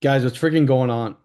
Guys, what's freaking going on?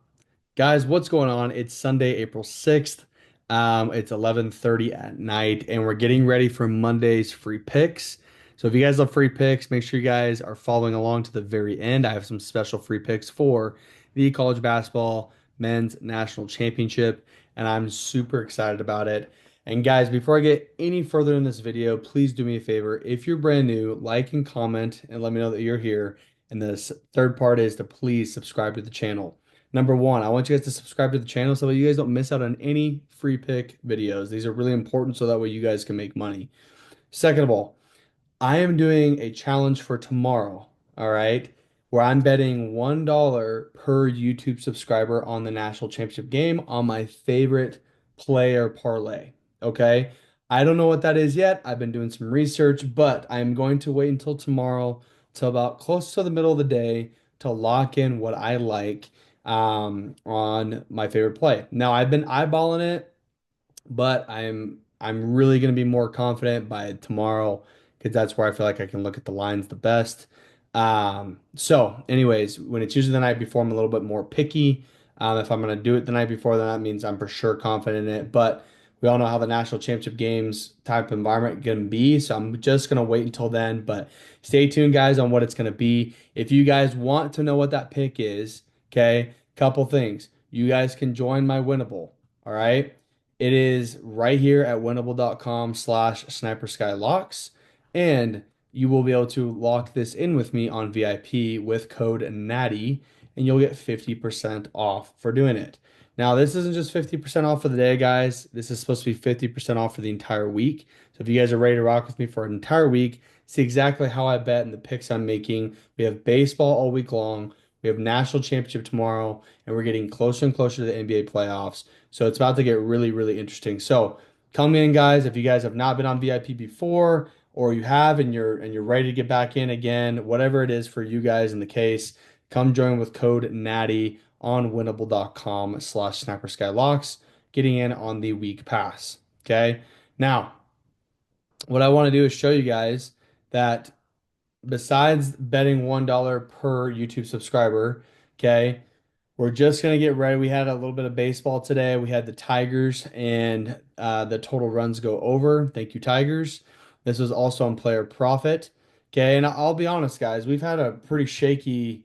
Guys, what's going on? It's Sunday, April 6th. It's 11:30 at night, and we're getting ready for Monday's free picks. So if you guys love free picks, make sure you guys are following along to the very end. I have some special free picks for the college basketball men's national championship, and I'm super excited about it. And guys, before I get any further in this video, please do me a favor. If you're brand new, like and comment and let me know that you're here. And the third part is to please subscribe to the channel. Number one, I want you guys to subscribe to the channel so that you guys don't miss out on any free pick videos. These are really important so that way you guys can make money. Second of all, I am doing a challenge for tomorrow, all right, where I'm betting $1 per YouTube subscriber on the national championship game on my favorite player parlay. Okay. I don't know what that is yet. I've been doing some research, but I'm going to wait until tomorrow, till about close to the middle of the day, to lock in what I like on my favorite play. Now, I've been eyeballing it, but I'm really going to be more confident by tomorrow because that's where I feel like I can look at the lines the best. So anyways, when it's usually the night before, I'm a little bit more picky. If I'm going to do it the night before, then that means I'm for sure confident in it. But we all know how the national championship games type of environment can be. So I'm just going to wait until then. But stay tuned, guys, on what it's going to be. If you guys want to know what that pick is, okay, couple things. You guys can join my winnable. All right. It is right here at winnable.com/snipersky and you will be able to lock this in with me on VIP with code NATTY, and you'll get 50% off for doing it. Now, this isn't just 50% off for the day, guys. This is supposed to be 50% off for the entire week. So if you guys are ready to rock with me for an entire week, see exactly how I bet and the picks I'm making. We have baseball all week long. We have national championship tomorrow, and we're getting closer and closer to the NBA playoffs. So it's about to get really, really interesting. So come in, guys. If you guys have not been on VIP before, or you have and you're ready to get back in again, whatever it is for you guys in the case, come join with code NATTY on winnable.com/snipersky getting in on the week pass. Okay. Now, what I want to do is show you guys that besides betting $1 per YouTube subscriber, okay, we're just gonna get ready. We had a little bit of baseball today. We had the Tigers and the total runs go over. Thank you, Tigers. This was also on player profit. Okay, and I'll be honest, guys, we've had a pretty shaky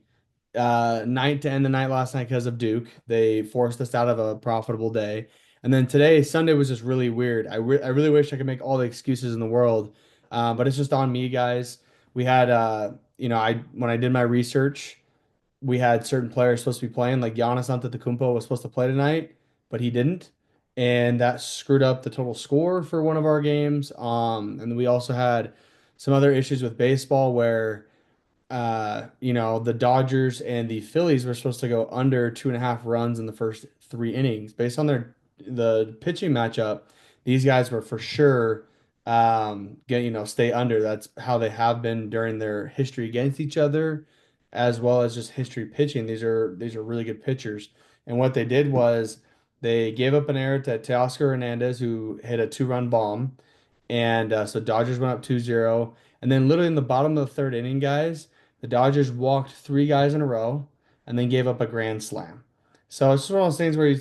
night to end the night last night because of Duke. They forced us out of a profitable day. And then today, Sunday was just really weird. I really wish I could make all the excuses in the world, but it's just on me, guys. We had, I when I did my research, we had certain players supposed to be playing, like Giannis Antetokounmpo was supposed to play tonight, but he didn't, and that screwed up the total score for one of our games. And we also had some other issues with baseball where the Dodgers and the Phillies were supposed to go under 2.5 runs in the first 3 innings. Based on the pitching matchup, these guys were for sure stay under. That's how they have been during their history against each other, as well as just history pitching. These are really good pitchers. And what they did was they gave up an error to Teoscar Hernandez, who hit a 2-run bomb. And so Dodgers went up 2-0. And then literally in the bottom of the third inning, guys, the Dodgers walked 3 guys in a row and then gave up a grand slam. So it's just one of those things where you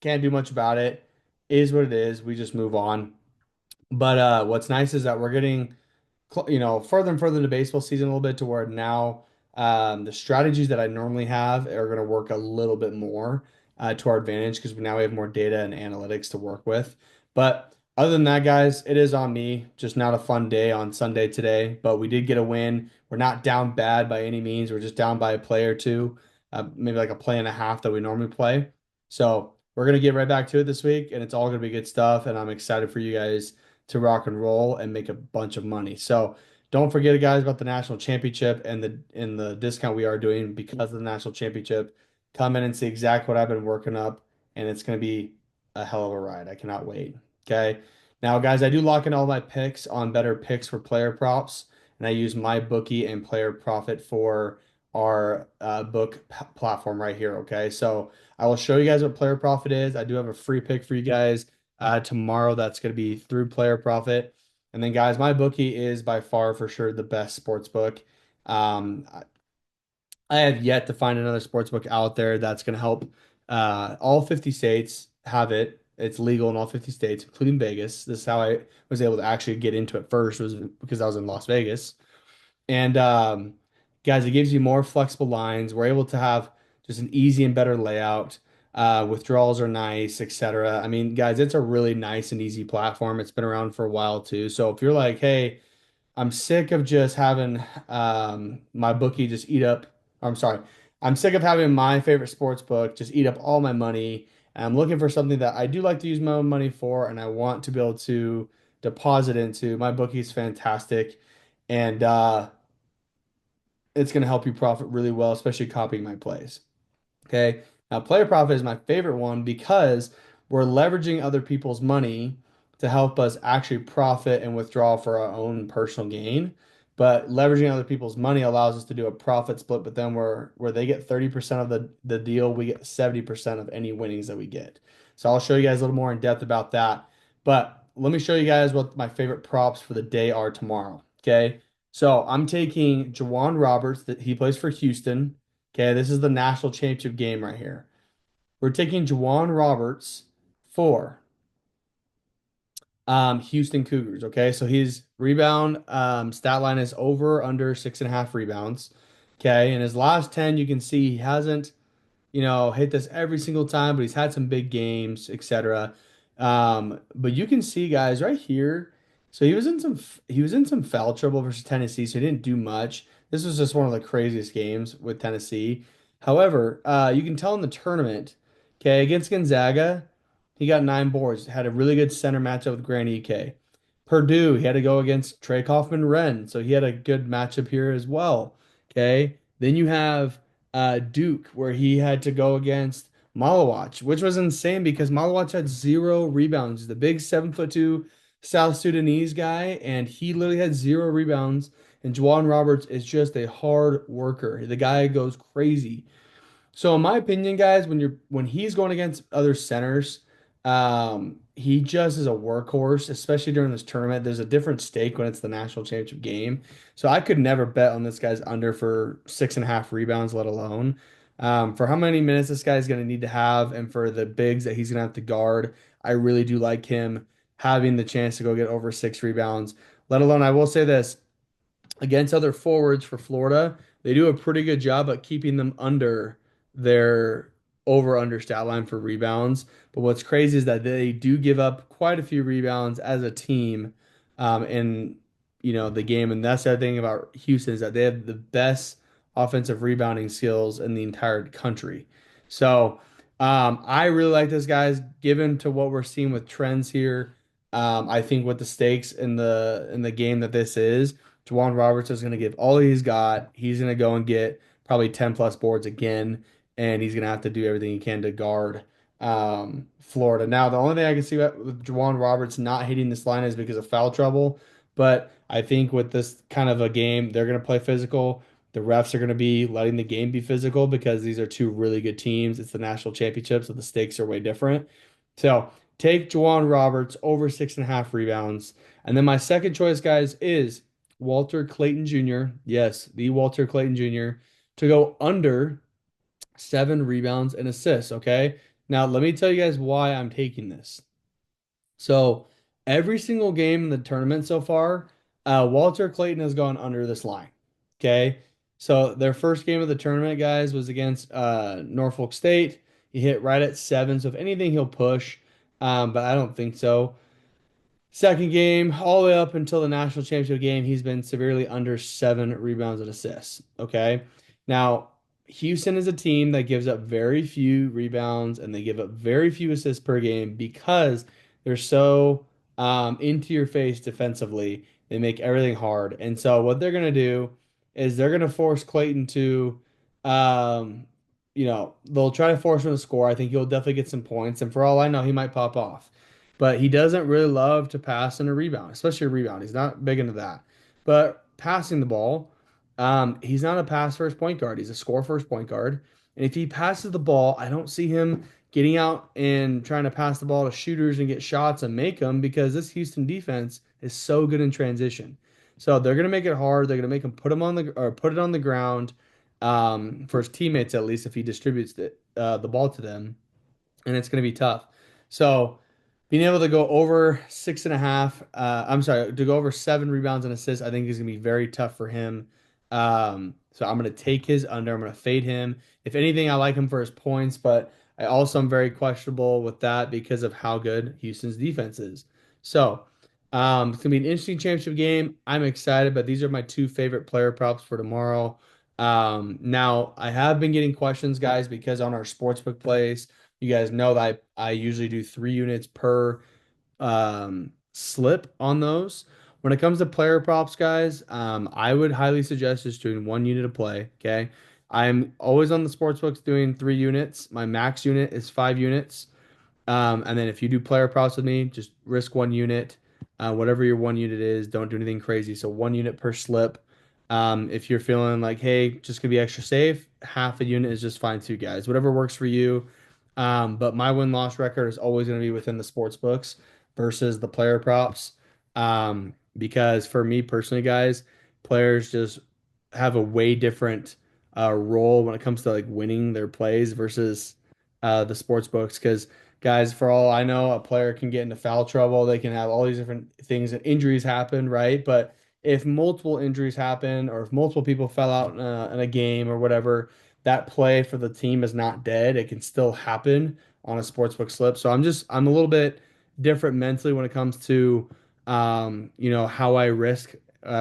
can't do much about it. It is what it is. We just move on. But what's nice is that we're getting further and further into baseball season a little bit to where now the strategies that I normally have are going to work a little bit more to our advantage because now we have more data and analytics to work with. But other than that, guys, it is on me. Just not a fun day on Sunday today, but we did get a win. We're not down bad by any means. We're just down by a play or two, maybe like a play and a half that we normally play. So we're going to get right back to it this week, and it's all going to be good stuff. And I'm excited for you guys to rock and roll and make a bunch of money. So don't forget, guys, about the national championship and the discount we are doing because of the national championship. Come in and see exactly what I've been working up, and it's going to be a hell of a ride. I cannot wait. Okay. Now, guys, I do lock in all my picks on Betr Picks for player props, and I use MyBookie and Player Profit for our platform right here. Okay. So I will show you guys what player profit is. I do have a free pick for you guys tomorrow. That's going to be through player profit. And then, guys, my bookie is by far for sure the best sports book. I have yet to find another sports book out there that's going to help. All 50 states have it. It's legal in all 50 states, including Vegas. This is how I was able to actually get into it first, was because I was in Las Vegas. And guys, it gives you more flexible lines. We're able to have just an easy and better layout. Withdrawals are nice, etc. I mean, guys, it's a really nice and easy platform. It's been around for a while too. So if you're like, hey, I'm sick of just having my bookie just eat up. I'm sorry. I'm sick of having my favorite sports book just eat up all my money. And I'm looking for something that I do like to use my own money for, and I want to be able to deposit into. My bookie's fantastic, and it's going to help you profit really well, especially copying my plays. Okay. Now, player profit is my favorite one because we're leveraging other people's money to help us actually profit and withdraw for our own personal gain. But leveraging other people's money allows us to do a profit split, but then where they get 30% of the deal, we get 70% of any winnings that we get. So I'll show you guys a little more in depth about that. But let me show you guys what my favorite props for the day are tomorrow. Okay. So I'm taking Jawan Roberts, that he plays for Houston. Okay, this is the national championship game right here. We're taking Jawan Roberts for Houston Cougars. Okay, so his rebound stat line is over under 6.5 rebounds. Okay, in his last 10, you can see he hasn't hit this every single time, but he's had some big games, etc. But you can see, guys, right here. So he was in some foul trouble versus Tennessee, so he didn't do much. This was just one of the craziest games with Tennessee. However, you can tell in the tournament, okay, against Gonzaga, he got 9 boards, had a really good center matchup with Grant EK. Purdue, he had to go against Trey Kaufman-Renn, so he had a good matchup here as well. Okay, then you have Duke, where he had to go against Malawach, which was insane because Malawach had 0 rebounds. The big 7'2" South Sudanese guy, and he literally had 0 rebounds. And Juwan Roberts is just a hard worker. The guy goes crazy. So in my opinion, guys, when he's going against other centers, he just is a workhorse, especially during this tournament. There's a different stake when it's the national championship game. So I could never bet on this guy's under for 6.5 rebounds, let alone for how many minutes this guy's going to need to have, and for the bigs that he's going to have to guard. I really do like him having the chance to go get over 6 rebounds. Let alone, I will say this against other forwards for Florida, they do a pretty good job at keeping them under their over under stat line for rebounds. But what's crazy is that they do give up quite a few rebounds as a team in the game. And that's the other thing about Houston, is that they have the best offensive rebounding skills in the entire country. So I really like this, guys, given to what we're seeing with trends here. I think with the stakes in the game that this is, Juwan Roberts is going to give all he's got. He's going to go and get probably 10 plus boards again, and he's going to have to do everything he can to guard Florida. Now, the only thing I can see with Juwan Roberts not hitting this line is because of foul trouble, but I think with this kind of a game, they're going to play physical. The refs are going to be letting the game be physical because these are two really good teams. It's the national championship, so the stakes are way different. So take Juwan Roberts over 6.5 rebounds. And then my second choice, guys, is Walter Clayton Jr. Yes, the Walter Clayton Jr. to go under 7 rebounds and assists. Okay. Now, let me tell you guys why I'm taking this. So, every single game in the tournament so far, Walter Clayton has gone under this line. Okay. So, their first game of the tournament, guys, was against Norfolk State. He hit right at 7. So, if anything, he'll push. But I don't think so. Second game, all the way up until the national championship game, he's been severely under 7 rebounds and assists. Okay. Now, Houston is a team that gives up very few rebounds and they give up very few assists per game because they're so into your face defensively. They make everything hard. And so, what they're going to do is they're going to force Clayton to, they'll try to force him to score. I think he'll definitely get some points. And for all I know, he might pop off. But he doesn't really love to pass and a rebound, especially a rebound. He's not big into that. But passing the ball, he's not a pass first point guard. He's a score first point guard. And if he passes the ball, I don't see him getting out and trying to pass the ball to shooters and get shots and make them, because this Houston defense is so good in transition. So they're gonna make it hard. They're gonna make him put it on the ground. for his teammates at least if he distributes the ball to them, and it's going to be tough. So being able to go over 6.5, I'm sorry, to go over 7 rebounds and assists, I think is going to be very tough for him. So I'm going to take his under. I'm going to fade him. If anything, I like him for his points, but I also am very questionable with that because of how good Houston's defense is. So it's going to be an interesting championship game. I'm excited, but these are my two favorite player props for tomorrow. Now I have been getting questions, guys, because on our sportsbook plays, you guys know that I usually do 3 units per slip on those. When it comes to player props, guys, I would highly suggest just doing 1 unit of play. Okay. I'm always on the sportsbooks doing 3 units. My max unit is 5 units. And then if you do player props with me, just risk 1 unit. Whatever your 1 unit is, don't do anything crazy. So 1 unit per slip. If you're feeling like, hey, just gonna be extra safe, half a unit is just fine too, guys. Whatever works for you. But my win-loss record is always gonna be within the sports books versus the player props. Because for me personally, guys, players just have a way different role when it comes to like winning their plays versus the sports books. Because guys, for all I know, a player can get into foul trouble. They can have all these different things and injuries happen, right? But if multiple injuries happen or if multiple people fell out in a game or whatever, that play for the team is not dead. It can still happen on a sportsbook slip. So I'm a little bit different mentally when it comes to, how I risk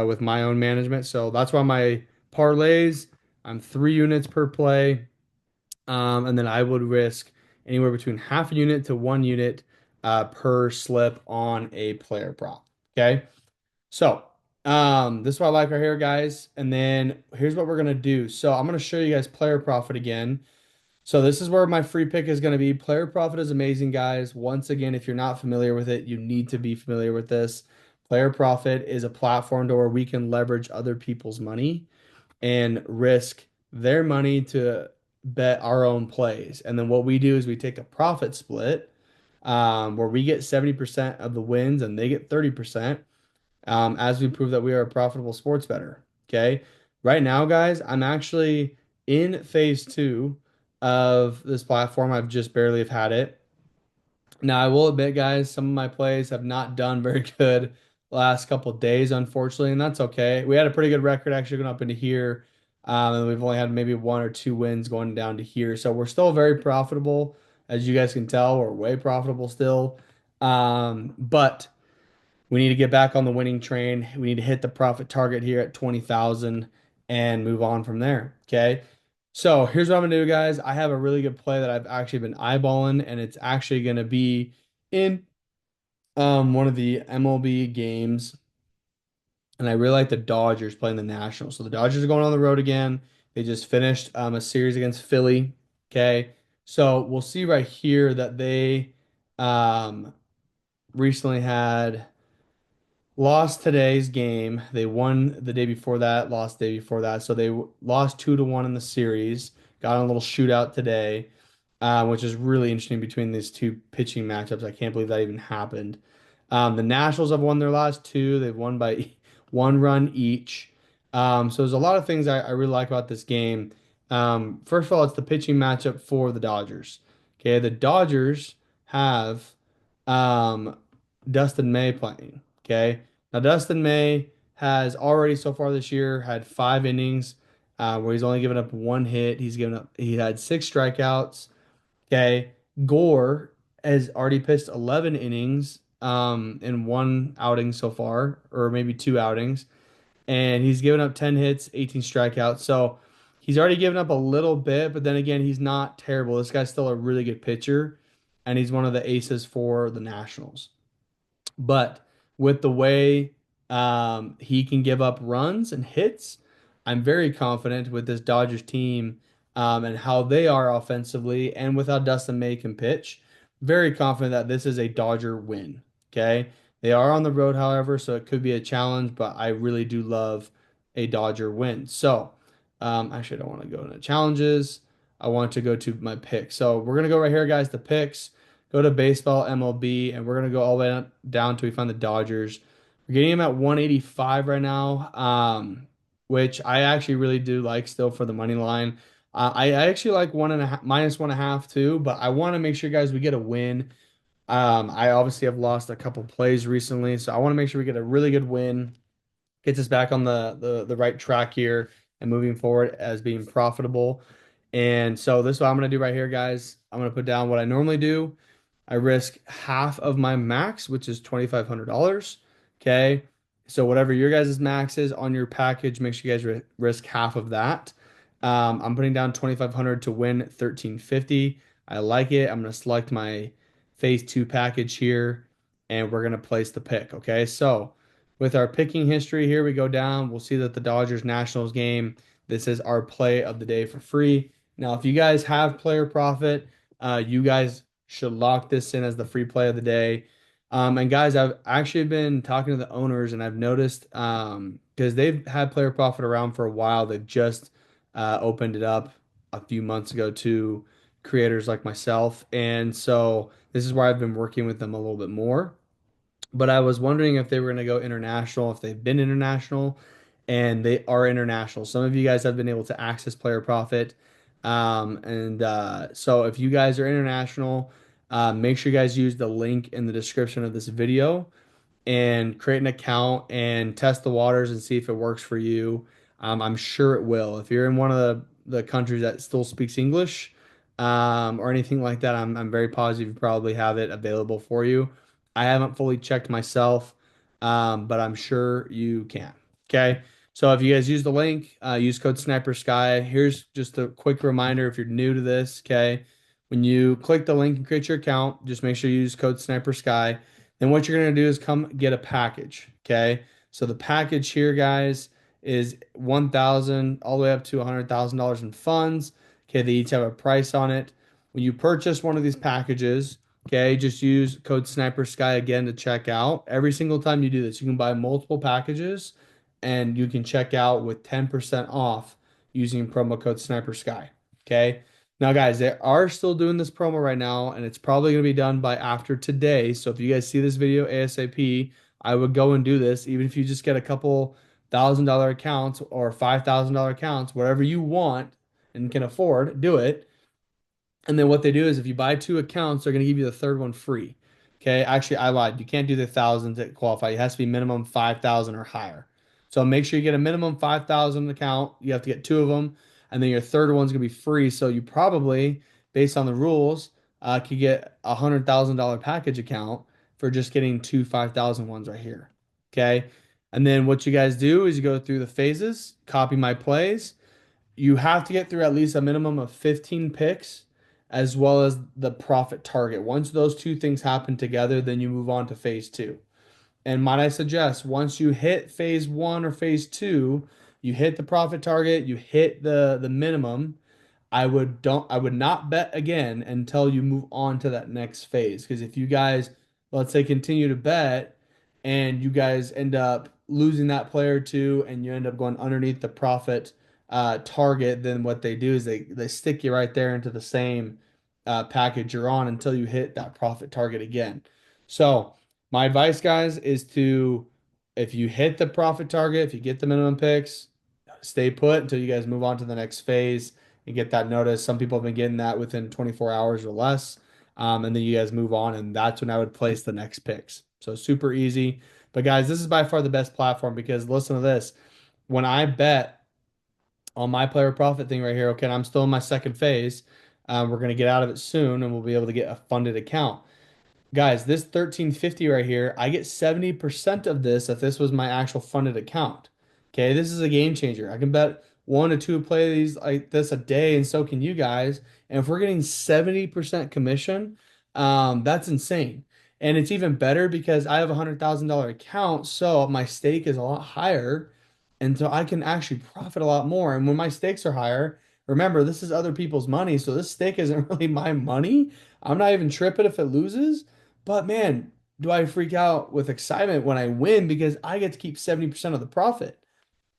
with my own management. So that's why my parlays, I'm 3 units per play. And then I would risk anywhere between half a unit to 1 unit per slip on a player prop. Okay. So this is what I like right here, guys. And then here's what we're gonna do. So I'm gonna show you guys player profit again. So this is where my free pick is gonna be. Player profit is amazing, guys. Once again, if you're not familiar with it, you need to be familiar with this. Player profit is a platform to where we can leverage other people's money and risk their money to bet our own plays. And then what we do is we take a profit split where we get 70% of the wins and they get 30%, as we prove that we are a profitable sports bettor. Okay. Right now, guys, I'm actually in phase 2 of this platform. I've just barely have had it. Now, I will admit, guys, some of my plays have not done very good the last couple of days, unfortunately, and that's okay. We had a pretty good record actually going up into here, and we've only had maybe 1 or 2 wins going down to here. So we're still very profitable, as you guys can tell. We're way profitable still, but we need to get back on the winning train. We need to hit the profit target here at 20,000 and move on from there. Okay. So here's what I'm gonna do, guys. I have a really good play that I've actually been eyeballing, and it's actually gonna be in one of the MLB games. And I really like the Dodgers playing the Nationals. So the Dodgers are going on the road again. They just finished a series against Philly. Okay. So we'll see right here that they um, recently had lost today's game. They won the day before that, lost the day before that. So they lost 2-1 in the series. Got in a little shootout today, which is really interesting between these two pitching matchups. I can't believe that even happened. The Nationals have won their last two. They've won by 1 run each. So there's a lot of things I really like about this game. First of all, it's the pitching matchup for the Dodgers. Okay, the Dodgers have um, Dustin May playing. Okay. Now, Dustin May has already so far this year had 5 innings where he's only given up 1 hit. He had 6 strikeouts. Okay. Gore has already pitched 11 innings in 1 outing so far, or maybe 2 outings, and he's given up 10 hits, 18 strikeouts. So he's already given up a little bit, but then again, he's not terrible. This guy's still a really good pitcher, and he's one of the aces for the Nationals. But with the way he can give up runs and hits, I'm very confident with this Dodgers team and how they are offensively and with how Dustin May can pitch. Very confident that this is a Dodger win. Okay. They are on the road, however, so it could be a challenge, but I really do love a Dodger win. So, actually, I don't want to go into challenges. I want to go to my picks. So, we're going to go right here, guys, the picks. Go to baseball, MLB, and we're going to go all the way down till we find the Dodgers. We're getting them at 185 right now. which I actually really do like still for the money line. I actually like 1.5 -1.5 too, but I want to make sure, guys, we get a win. I obviously have lost a couple plays recently, so I want to make sure we get a really good win, gets us back on the right track here and moving forward as being profitable. And so this is what I'm gonna do right here, guys. I'm gonna put down what I normally do. I risk half of my max, which is $2,500. Okay. So whatever your guys' max is on your package, make sure you guys risk half of that. I'm putting down 2,500 to win 1,350. I like it. I'm gonna select my phase two package here, and we're gonna place the pick. Okay. So with our picking history here, we go down. We'll see that the Dodgers Nationals game. This is our play of the day for free. Now, if you guys have player profit, you guys should lock this in as the free play of the day. And guys, I've actually been talking to the owners, and I've noticed because they've had player profit around for a while, they've just opened it up a few months ago to creators like myself. And so this is where I've been working with them a little bit more. But I was wondering if they were going to go international, if they've been international, and they are international. Some of you guys have been able to access Player Profit. So if you guys are international, make sure you guys use the link in the description of this video and create an account and test the waters and see if it works for you. I'm sure it will. If you're in one of the countries that still speaks English, or anything like that, I'm very positive you probably have it available for you. I haven't fully checked myself, but I'm sure you can. Okay. So if you guys use the link, use code snipersky. Here's just a quick reminder if you're new to this. Okay. When you click the link and create your account, just make sure you use code snipersky. Then what you're going to do is come get a package. Okay. So the package here, guys, is 1,000 all the way up to $100,000 in funds. Okay. They each have a price on it. When you purchase one of these packages, okay, just use code Sniper Sky again to check out. Every single time you do this, you can buy multiple packages and you can check out with 10% off using promo code Sniper Sky. Okay. Now, guys, they are still doing this promo right now, and it's probably going to be done by after today. So if you guys see this video ASAP, I would go and do this, even if you just get a couple $1,000 accounts or $5,000 accounts, whatever you want and can afford, do it. And then what they do is if you buy two accounts, they're going to give you the third one free. Okay. Actually, I lied. You can't do the thousands to qualify. It has to be minimum 5,000 or higher. So make sure you get a minimum 5,000 account. You have to get two of them. And then your third one's going to be free. So you probably, based on the rules, could get a $100,000 package account for just getting two 5,000 ones right here. Okay. And then what you guys do is you go through the phases, copy my plays. You have to get through at least a minimum of 15 picks as well as the profit target. Once those two things happen together, then you move on to phase two. And might I suggest, once you hit phase one or phase two, you hit the profit target, you hit the minimum, I would not bet again until you move on to that next phase. Because if you guys, let's say, continue to bet and you guys end up losing that player too, and you end up going underneath the profit target, then what they do is they stick you right there into the same package you're on until you hit that profit target again. So my advice, guys, is to if you hit the profit target, if you get the minimum picks, stay put until you guys move on to the next phase and get that notice. Some people have been getting that within 24 hours or less. And then you guys move on, and that's when I would place the next picks. So super easy. But guys, this is by far the best platform because listen to this. When I bet on my player profit thing right here, okay, and I'm still in my second phase. We're going to get out of it soon and we'll be able to get a funded account. Guys, this 1350 right here, I get 70% of this if this was my actual funded account. Okay, this is a game changer. I can bet one to two play these like this a day, and so can you guys. And if we're getting 70% commission, that's insane. And it's even better because I have a $100,000 account, so my stake is a lot higher, and so I can actually profit a lot more. And when my stakes are higher, remember, this is other people's money, so this stake isn't really my money. I'm not even tripping if it loses. But man, do I freak out with excitement when I win because I get to keep 70% of the profit.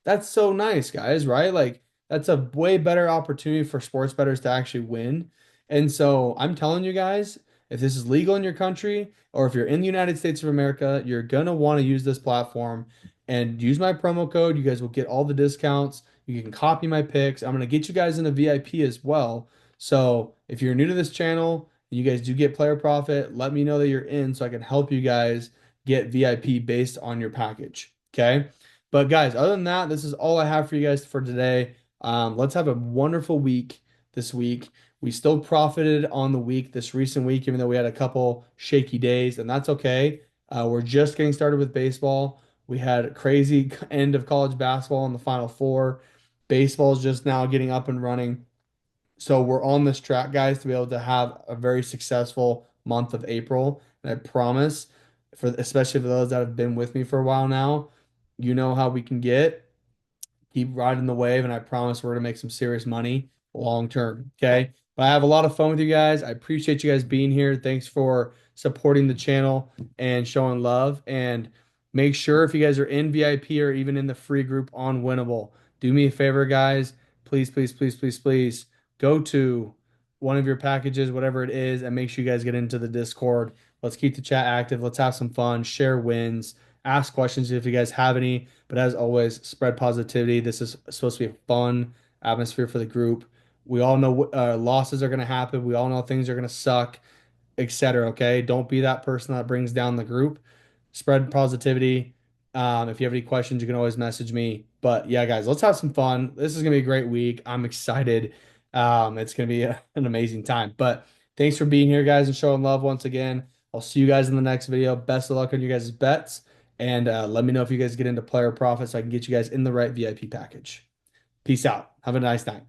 That's so nice, guys, right? Like that's a way better opportunity for sports bettors to actually win. And so I'm telling you guys, if this is legal in your country or if you're in the United States of America, you're gonna want to use this platform. and use my promo code. You guys will get all the discounts. You can copy my picks. I'm going to get you guys in a VIP as well. So if you're new to this channel and you guys do get player profit, let me know that you're in so I can help you guys get VIP based on your package. Okay. But guys, other than that, this is all I have for you guys for today. Let's have a wonderful week this week. We still profited on the week, this recent week, even though we had a couple shaky days, and that's okay. We're just getting started with baseball. We had a crazy end of college basketball in the Final Four. Baseball is just now getting up and running. So we're on this track, guys, to be able to have a very successful month of April. And I promise, for especially for those that have been with me for a while now, you know how we can get. Keep riding the wave, and I promise we're gonna make some serious money long term. Okay. But I have a lot of fun with you guys. I appreciate you guys being here. Thanks for supporting the channel and showing love. And make sure if you guys are in VIP or even in the free group on Winnable, do me a favor, guys. Please, please, please, please, please go to one of your packages, whatever it is, and make sure you guys get into the Discord. Let's keep the chat active. Let's have some fun, share wins, ask questions if you guys have any. But as always, spread positivity. This is supposed to be a fun atmosphere for the group. We all know losses are going to happen. We all know things are going to suck, etc. Okay, don't be that person that brings down the group. Spread positivity. If you have any questions, you can always message me. But yeah, guys, let's have some fun. This is gonna be a great week. I'm excited. It's gonna be an amazing time. But thanks for being here, guys, and showing love once again. I'll see you guys in the next video. Best of luck on you guys' bets, and let me know if you guys get into player profits so I can get you guys in the right VIP package. Peace out. Have a nice night.